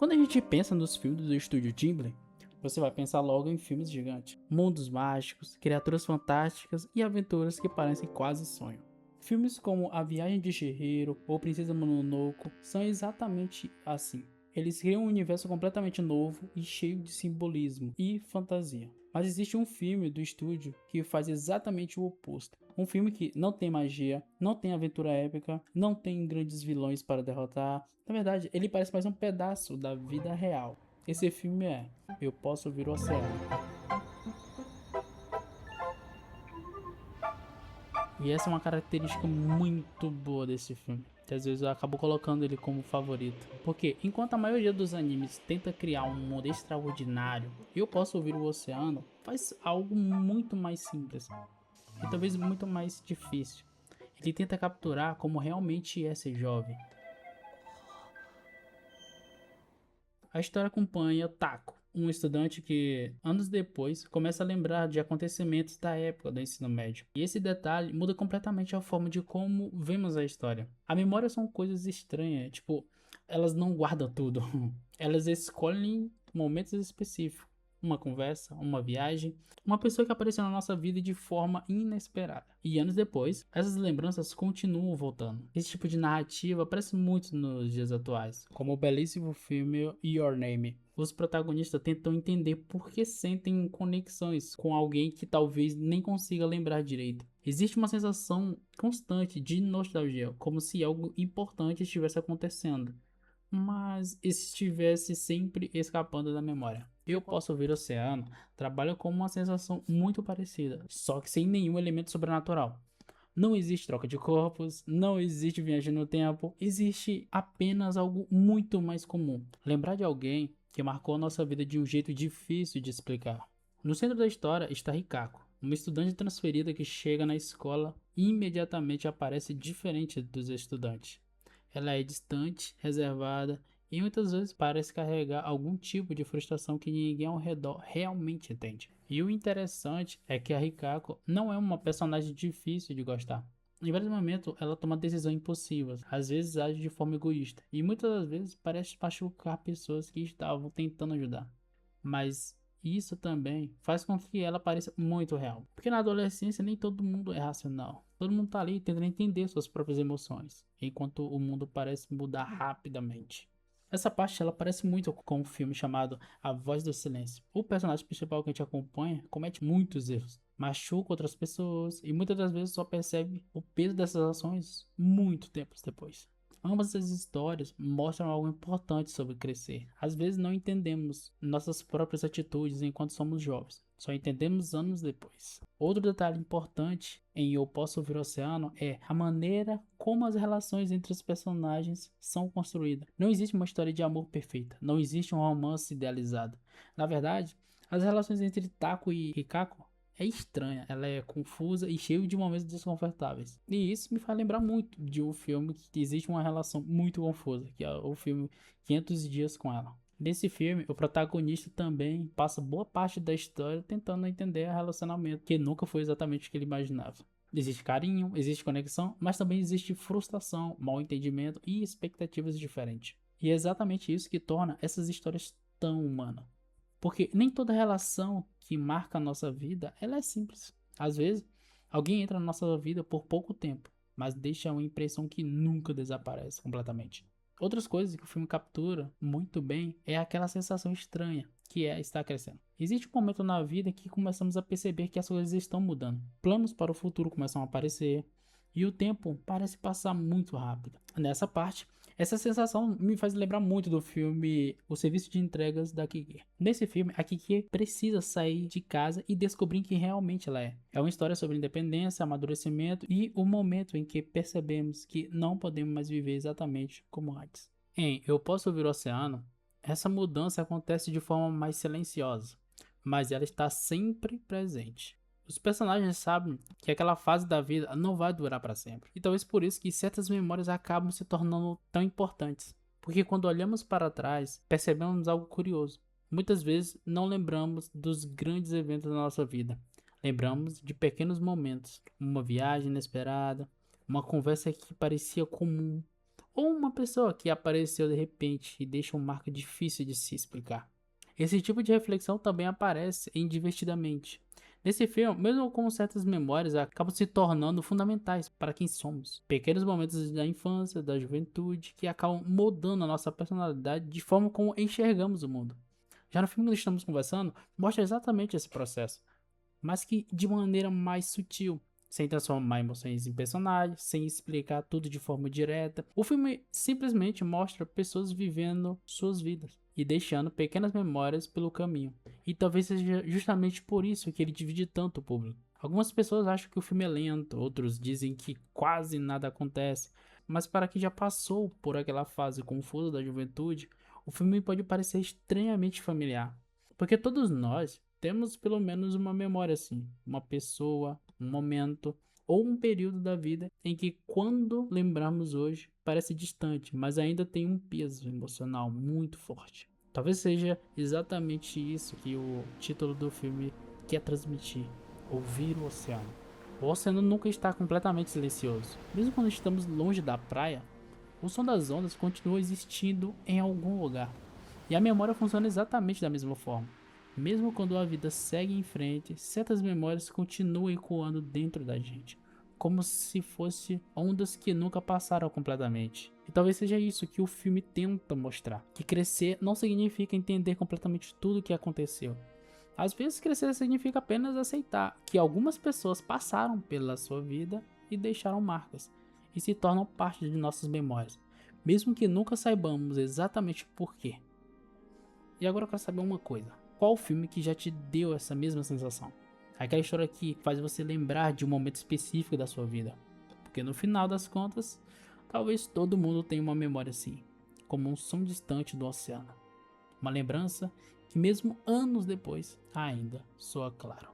Quando a gente pensa nos filmes do estúdio Ghibli, você vai pensar logo em filmes gigantes, mundos mágicos, criaturas fantásticas e aventuras que parecem quase sonho. Filmes como A Viagem de Chihiro ou Princesa Mononoke são exatamente assim. Eles criam um universo completamente novo e cheio de simbolismo e fantasia. Mas existe um filme do estúdio que faz exatamente o oposto. Um filme que não tem magia, não tem aventura épica, não tem grandes vilões para derrotar. Na verdade, ele parece mais um pedaço da vida real. Esse filme é Eu Posso Ouvir o Oceano. E essa é uma característica muito boa desse filme, que às vezes eu acabo colocando ele como favorito. Porque enquanto a maioria dos animes tenta criar um mundo extraordinário, Eu Posso Ouvir o Oceano faz algo muito mais simples e talvez muito mais difícil. Ele tenta capturar como realmente é ser jovem. A história acompanha Taco, um estudante que, anos depois, começa a lembrar de acontecimentos da época do ensino médio. E esse detalhe muda completamente a forma de como vemos a história. A memória são coisas estranhas, tipo, elas não guardam tudo. Elas escolhem momentos específicos. Uma conversa, uma viagem, uma pessoa que apareceu na nossa vida de forma inesperada. E anos depois, essas lembranças continuam voltando. Esse tipo de narrativa aparece muito nos dias atuais, como o belíssimo filme Your Name. Os protagonistas tentam entender por que sentem conexões com alguém que talvez nem consiga lembrar direito. Existe uma sensação constante de nostalgia, como se algo importante estivesse acontecendo, mas estivesse sempre escapando da memória. Eu Posso Ouvir o Oceano trabalha com uma sensação muito parecida, só que sem nenhum elemento sobrenatural. Não existe troca de corpos, não existe viagem no tempo, existe apenas algo muito mais comum. Lembrar de alguém que marcou a nossa vida de um jeito difícil de explicar. No centro da história está Rikako, uma estudante transferida que chega na escola e imediatamente aparece diferente dos estudantes. Ela é distante, reservada e muitas vezes parece carregar algum tipo de frustração que ninguém ao redor realmente entende. E o interessante é que a Rikako não é uma personagem difícil de gostar. Em vários momentos ela toma decisões impossíveis, às vezes age de forma egoísta e muitas das vezes parece machucar pessoas que estavam tentando ajudar. Mas isso também faz com que ela pareça muito real. Porque na adolescência nem todo mundo é racional. Todo mundo tá ali tentando entender suas próprias emoções, enquanto o mundo parece mudar rapidamente. Essa parte ela parece muito com um filme chamado A Voz do Silêncio. O personagem principal que a gente acompanha comete muitos erros, machuca outras pessoas e muitas das vezes só percebe o peso dessas ações muito tempo depois. Ambas as histórias mostram algo importante sobre crescer. Às vezes não entendemos nossas próprias atitudes enquanto somos jovens, só entendemos anos depois. Outro detalhe importante em Eu Posso Ouvir o Oceano é a maneira como as relações entre os personagens são construídas. Não existe uma história de amor perfeita, não existe um romance idealizado. Na verdade, as relações entre Taco e Rikako é estranha, ela é confusa e cheia de momentos desconfortáveis. E isso me faz lembrar muito de um filme que existe uma relação muito confusa, que é o filme 500 Dias com Ela. Nesse filme, o protagonista também passa boa parte da história tentando entender o relacionamento, que nunca foi exatamente o que ele imaginava. Existe carinho, existe conexão, mas também existe frustração, mal entendimento e expectativas diferentes. E é exatamente isso que torna essas histórias tão humanas. Porque nem toda relação que marca a nossa vida, ela é simples. Às vezes, alguém entra na nossa vida por pouco tempo, mas deixa uma impressão que nunca desaparece completamente. Outras coisas que o filme captura muito bem é aquela sensação estranha que é estar crescendo. Existe um momento na vida em que começamos a perceber que as coisas estão mudando. Planos para o futuro começam a aparecer e o tempo parece passar muito rápido. Nessa parte, essa sensação me faz lembrar muito do filme O Serviço de Entregas da Kiki. Nesse filme, a Kiki precisa sair de casa e descobrir quem realmente ela é. É uma história sobre independência, amadurecimento e o momento em que percebemos que não podemos mais viver exatamente como antes. Em Eu Posso Ouvir o Oceano, essa mudança acontece de forma mais silenciosa, mas ela está sempre presente. Os personagens sabem que aquela fase da vida não vai durar para sempre. E talvez por isso que certas memórias acabam se tornando tão importantes. Porque quando olhamos para trás, percebemos algo curioso. Muitas vezes não lembramos dos grandes eventos da nossa vida. Lembramos de pequenos momentos. Uma viagem inesperada, uma conversa que parecia comum, ou uma pessoa que apareceu de repente e deixa uma marca difícil de se explicar. Esse tipo de reflexão também aparece em Divertidamente. Nesse filme, mesmo com certas memórias, acabam se tornando fundamentais para quem somos. Pequenos momentos da infância, da juventude, que acabam moldando a nossa personalidade de forma como enxergamos o mundo. Já no filme que estamos conversando, mostra exatamente esse processo, mas que de maneira mais sutil, sem transformar emoções em personagens, sem explicar tudo de forma direta. O filme simplesmente mostra pessoas vivendo suas vidas e deixando pequenas memórias pelo caminho. E talvez seja justamente por isso que ele divide tanto o público. Algumas pessoas acham que o filme é lento, outros dizem que quase nada acontece, mas para quem já passou por aquela fase confusa da juventude, o filme pode parecer estranhamente familiar. Porque todos nós temos pelo menos uma memória assim, uma pessoa, um momento ou um período da vida em que, quando lembrarmos hoje, parece distante, mas ainda tem um peso emocional muito forte. Talvez seja exatamente isso que o título do filme quer transmitir: ouvir o oceano. O oceano nunca está completamente silencioso. Mesmo quando estamos longe da praia, o som das ondas continua existindo em algum lugar. E a memória funciona exatamente da mesma forma. Mesmo quando a vida segue em frente, certas memórias continuam ecoando dentro da gente, como se fossem ondas que nunca passaram completamente. E talvez seja isso que o filme tenta mostrar, que crescer não significa entender completamente tudo o que aconteceu. Às vezes crescer significa apenas aceitar que algumas pessoas passaram pela sua vida e deixaram marcas, e se tornam parte de nossas memórias, mesmo que nunca saibamos exatamente por quê. E agora eu quero saber uma coisa: qual filme que já te deu essa mesma sensação? Aquela história que faz você lembrar de um momento específico da sua vida. Porque no final das contas, talvez todo mundo tenha uma memória assim, como um som distante do oceano. Uma lembrança que mesmo anos depois ainda soa claro.